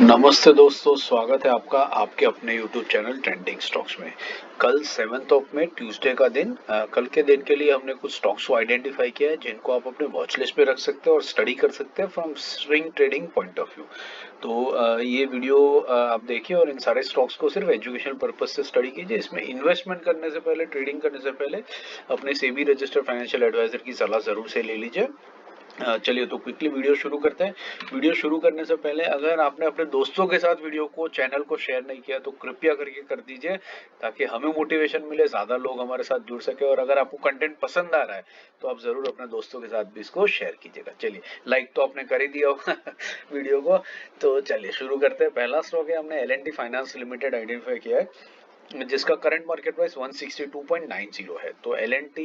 नमस्ते दोस्तों, स्वागत है आपका आपके अपने YouTube चैनल ट्रेंडिंग स्टॉक्स में। कल 7 ट्यूसडे का दिन, कल के दिन के लिए हमने कुछ स्टॉक्स को आइडेंटिफाई किया है जिनको आप अपने वॉच लिस्ट पे रख सकते हैं और स्टडी कर सकते हैं from swing trading point of view. तो ये वीडियो आप देखिए और इन सारे स्टॉक्स को सिर्फ एजुकेशन पर्पज से स्टडी कीजिए। इसमें इन्वेस्टमेंट करने से पहले, ट्रेडिंग करने से पहले अपने सेबी रजिस्टर्ड फाइनेंशियल एडवाइजर की सलाह जरूर से ले लीजिए। चलिए तो क्विकली वीडियो शुरू करते हैं। वीडियो शुरू करने से पहले अगर आपने अपने दोस्तों के साथ वीडियो को, चैनल को शेयर नहीं किया तो कृपया करके कर दीजिए, ताकि हमें मोटिवेशन मिले, ज़्यादा लोग हमारे साथ जुड़ सके। और अगर आपको कंटेंट पसंद आ रहा है तो आप ज़रूर अपने दोस्तों के साथ भी इसको शेयर कीजिएगा। चलिए, लाइक तो आपने कर ही दिया होगा वीडियो को। तो चलिए शुरू करते हैं। पहला स्टॉक है, हमने L&T फाइनेंस लिमिटेड आइडेंटिफाई किया है जिसका करंट मार्केट प्राइस 162.90 है। तो L&T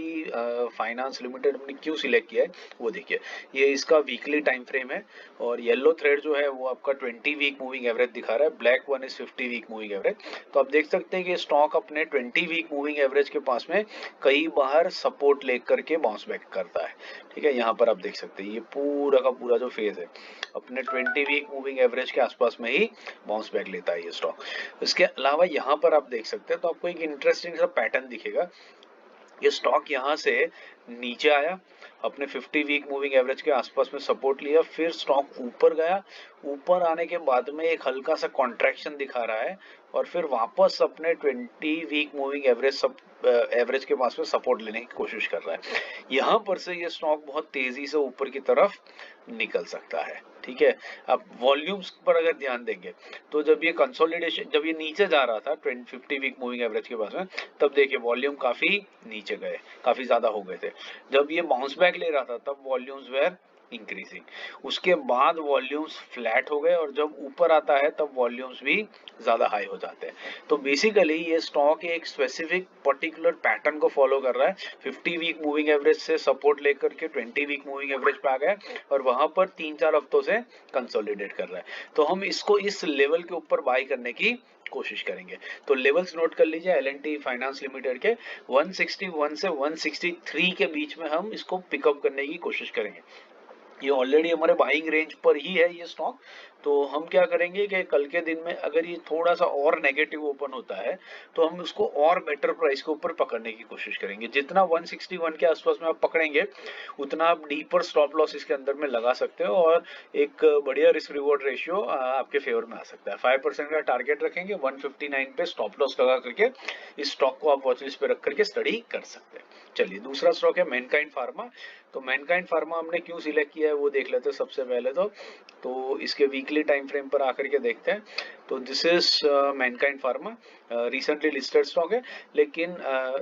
फाइनेंस लिमिटेड हमने क्यों सिलेक्ट किया है वो देखिए। ये इसका वीकली टाइम फ्रेम है और येलो थ्रेड जो है वो आपका 20 वीक मूविंग एवरेज दिखा रहा है, black one is 50 week moving average. तो आप देख सकते हैं कि स्टॉक अपने 20 वीक मूविंग एवरेज के पास में कई बार सपोर्ट लेकर के बाउंस बैक करता है। ठीक है, यहाँ पर आप देख सकते हैं ये पूरा का पूरा जो फेज है अपने 20 वीक मूविंग एवरेज के आसपास में ही बाउंस बैक लेता है ये स्टॉक। इसके अलावा यहाँ पर आप देख सकते हैं तो आपको एक इंटरेस्टिंग सा पैटर्न दिखेगा। ये स्टॉक यहाँ से नीचे आया, अपने 50 वीक मूविंग एवरेज के आसपास में सपोर्ट लिया, फिर स्टॉक ऊपर गया। ऊपर आने के बाद में एक हल्का सा कॉन्ट्रैक्शन दिखा रहा है और फिर वापस अपने 20 वीक मूविंग एवरेज के पास में सपोर्ट लेने की कोशिश कर रहा है। यहाँ पर से ये स्टॉक बहुत तेजी से ऊपर की तरफ निकल सकता है। ठीक है, अब वॉल्यूम्स पर अगर ध्यान देंगे तो जब ये नीचे जा रहा था 50 वीक मूविंग एवरेज के पास में, तब देखिए वॉल्यूम काफी नीचे गए, काफी ज्यादा हो गए थे। जब ये बाउंस बैक ले रहा था तब वॉल्यूम्स वेर इंक्रीजिंग। उसके बाद वॉल्यूम्स फ्लैट हो गए और जब ऊपर आता है तब वॉल्यूम्स भी ज्यादा हाई हो जाते हैं। तो बेसिकली ये स्टॉक एक स्पेसिफिक पर्टिकुलर पैटर्न को फॉलो कर रहा है। 50 वीक मूविंग एवरेज से सपोर्ट लेकर के 20 वीक मूविंग एवरेज पे आ गया और वहां पर 3-4 हफ्तों से कंसोलिडेट कर रहा है। तो हम इसको इस लेवल के ऊपर बाय करने की कोशिश करेंगे। तो लेवल्स नोट कर लीजिए L&T फाइनेंस लिमिटेड के 161 से 163 के बीच में हम इसको पिकअप करने की कोशिश करेंगे। ये ऑलरेडी हमारे बाइंग रेंज पर ही है ये स्टॉक। तो हम क्या करेंगे कि कल के दिन में अगर ये थोड़ा सा और नेगेटिव ओपन होता है तो हम उसको और बेटर प्राइस के ऊपर पकड़ने की कोशिश करेंगे। जितना 161 के आसपास में आप पकड़ेंगे उतना आप डीपर स्टॉप लॉस इसके अंदर में लगा सकते हो और एक बढ़िया रिस्क रिवॉर्ड रेशियो आपके फेवर में आ सकता है। 5% का टारगेट रखेंगे, 159 पे स्टॉप लॉस लगा करके इस स्टॉक को आप वॉच लिस्ट पे रख करके स्टडी कर सकते हैं। चलिए, दूसरा स्टॉक है मैनकाइंड फार्मा। तो मैनकाइंड फार्मा हमने क्यों सिलेक्ट किया है वो देख लेते हैं सबसे पहले तो इसके वीकली टाइम फ्रेम पर आकर के देखते हैं। तो this is Mankind pharma, recently listed stock है, लेकिन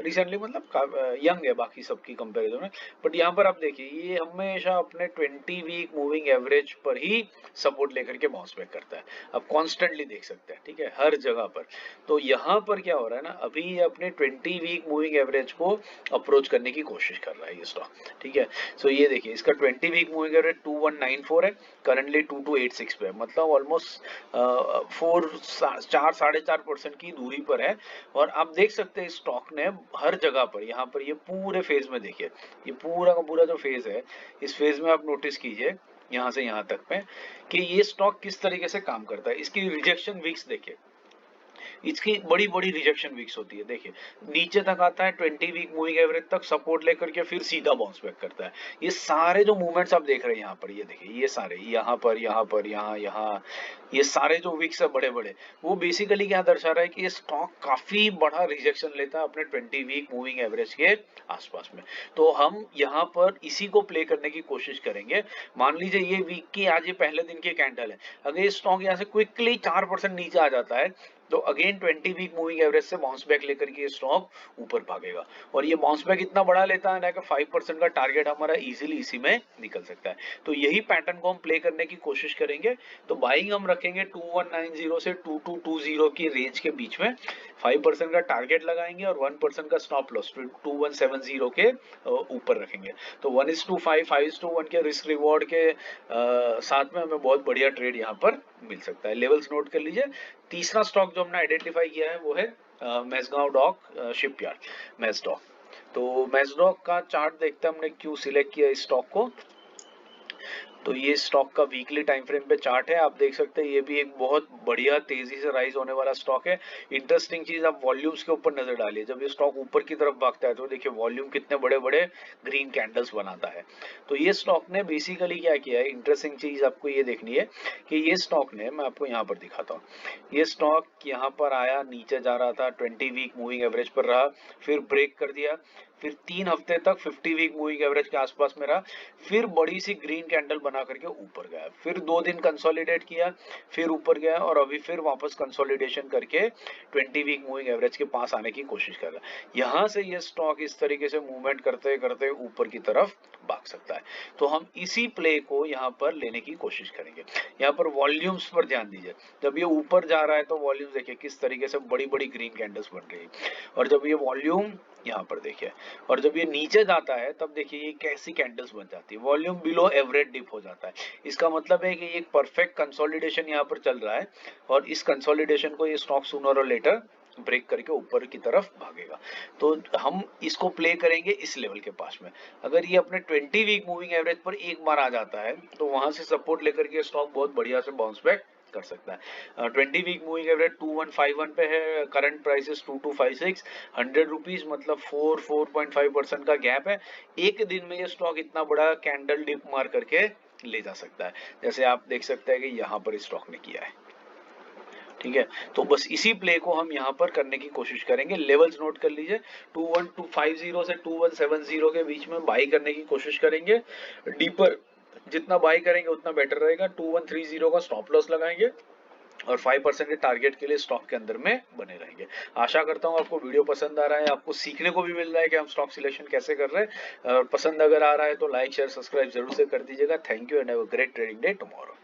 रिसेंटली मतलब यंग है बाकी सबकी कंपैरिजन में। बट यहाँ पर आप देखिए ये हमेशा अपने 20 वीक मूविंग एवरेज पर ही सपोर्ट लेकर के बाउंस बैक करता है। आप कॉन्स्टेंटली देख सकते हैं, ठीक है, हर जगह पर। तो यहाँ पर क्या हो रहा है ना, अभी ये अपने 20 वीक मूविंग एवरेज को अप्रोच करने की कोशिश कर रहा है ये स्टॉक। ठीक है, सो ये देखिए इसका 20 वीक मूविंग एवरेज 2194 है, करंटली 2286 पे है, मतलब ऑलमोस्ट 4-4.5% की दूरी पर है। और आप देख सकते हैं स्टॉक ने हर जगह पर, यहाँ पर ये पूरे फेज में देखिए, ये पूरा का पूरा जो फेज है, इस फेज में आप नोटिस कीजिए यहाँ से यहाँ तक में कि ये स्टॉक किस तरीके से काम करता है। इसकी रिजेक्शन वीक्स देखिए, इसकी बड़ी बड़ी रिजेक्शन वीक्स होती है। देखिए नीचे तक आता है 20 वीक मूविंग एवरेज तक सपोर्ट लेकर के फिर सीधा बाउंस बैक करता है। ये सारे जो मूवमेंट्स आप देख रहे हैं यहाँ पर, ये देखिए ये सारे यहाँ पर, यहाँ पर, यहाँ यहाँ, ये सारे जो वीक्स है बड़े बड़े, वो बेसिकली क्या दर्शा रहा है कि ये स्टॉक काफी बड़ा रिजेक्शन लेता है अपने 20 वीक मूविंग एवरेज के आसपास में। तो हम यहाँ पर इसी को प्ले करने की कोशिश करेंगे। मान लीजिए ये वीक की आज ये पहले दिन की कैंडल है, अगर ये स्टॉक यहाँ से क्विकली 4% नीचे आ जाता है तो अगेन 20 वीक मूविंग एवरेज से बाउंस बैक लेकर के स्टॉक ऊपर भागेगा। और ये बाउंस बैक इतना बड़ा लेता है ना कि 5% का टारगेट हमारा इजीली इसी में निकल सकता है। तो यही पैटर्न को हम प्ले करने की कोशिश करेंगे। तो बाइंग हम रखेंगे 2190 से 2220 की रेंज के बीच में, 5% का टारगेट लगाएंगे और 1% का स्टॉप लॉस 2170 के ऊपर रखेंगे। तो 1:5, 5:1 के रिस्क रिवॉर्ड के साथ में हमें बहुत बढ़िया ट्रेड यहाँ पर मिल सकता है। लेवल्स नोट कर लीजिए। तीसरा स्टॉक जो हमने आइडेंटिफाई किया है वो है मैसगांव डॉक शिपयार्ड, मैसडॉक। तो मैसडॉक का चार्ट देखते हैं हमने क्यों सिलेक्ट किया इस स्टॉक को। तो ये स्टॉक का वीकली टाइम फ्रेम पे चार्ट है, आप देख सकते हैं ये भी एक बहुत बढ़िया तेजी से राइज होने वाला स्टॉक है। इंटरेस्टिंग चीज, आप वॉल्यूम्स के ऊपर नजर डालिए, जब ये स्टॉक ऊपर की तरफ भागता है तो देखिए वॉल्यूम कितने बड़े बड़े ग्रीन कैंडल्स बनाता है। तो ये स्टॉक ने बेसिकली क्या किया है, इंटरेस्टिंग चीज आपको ये देखनी है कि ये स्टॉक ने, मैं आपको यहाँ पर दिखाता हूँ, ये स्टॉक यहाँ पर आया, नीचे जा रहा था, 20 वीक मूविंग एवरेज पर रहा, फिर ब्रेक कर दिया, फिर 3 हफ्ते तक 50 वीक मूविंग एवरेज के आसपास में रहा, फिर बड़ी सी ग्रीन कैंडल बना करके ऊपर गया, फिर 2 दिन कंसोलिडेट किया, फिर ऊपर गया, और अभी फिर वापस कंसोलिडेशन करके 20 वीक मूविंग एवरेज के पास आने की कोशिश कर रहा है। यहां से ये स्टॉक इस तरीके से मूवमेंट करते करते ऊपर की तरफ भाग सकता है। तो हम इसी प्ले को यहाँ पर लेने की कोशिश करेंगे। यहाँ पर वॉल्यूम्स पर ध्यान दीजिए, जब ये ऊपर जा रहा है तो वॉल्यूम्स देखिए किस तरीके से बड़ी बड़ी ग्रीन कैंडल्स बन रही है, और जब ये वॉल्यूम यहाँ पर देखिए, और जब ये नीचे जाता है तब देखिए ये कैसी कैंडल्स बन जाती है, वॉल्यूम बिलो एवरेज डिप हो जाता है। इसका मतलब है कि ये एक परफेक्ट कंसोलिडेशन यहाँ पर चल रहा है, और इस कंसोलिडेशन को ये स्टॉक सूनर और लेटर ब्रेक करके ऊपर की तरफ भागेगा। तो हम इसको प्ले करेंगे इस लेवल के पास में। अगर ये अपने 20 वीक मूविंग एवरेज पर एक बार आ जाता है तो वहां से सपोर्ट लेकर के स्टॉक बहुत बढ़िया से बाउंस बैक कर सकता है। 20 वीक मूविंग एवरेज 2151 पे है, करंट प्राइस 2256, 100 रुपीज मतलब 4.5% का गैप है। एक दिन में ये स्टॉक इतना बड़ा कैंडल डिप मार करके ले जा सकता है, जैसे आप देख सकते हैं कि यहाँ पर स्टॉक ने किया है। ठीक है, तो बस इसी प्ले को हम यहाँ पर करने की कोशिश करेंगे। लेवल्स नोट कर लीजिए, 21250 से 2170 के बीच में बाई करने की कोशिश करेंगे। डीपर जितना बाई करेंगे उतना बेटर रहेगा। 2130 का स्टॉप लॉस लगाएंगे और 5% के टारगेट के लिए स्टॉक के अंदर में बने रहेंगे। आशा करता हूँ आपको वीडियो पसंद आ रहा है, आपको सीखने को भी मिल रहा है कि हम स्टॉक सिलेक्शन कैसे कर रहे हैं। पसंद अगर आ रहा है तो लाइक शेयर सब्सक्राइब जरूर से कर दीजिएगा। Thank you and have a great trading day tomorrow.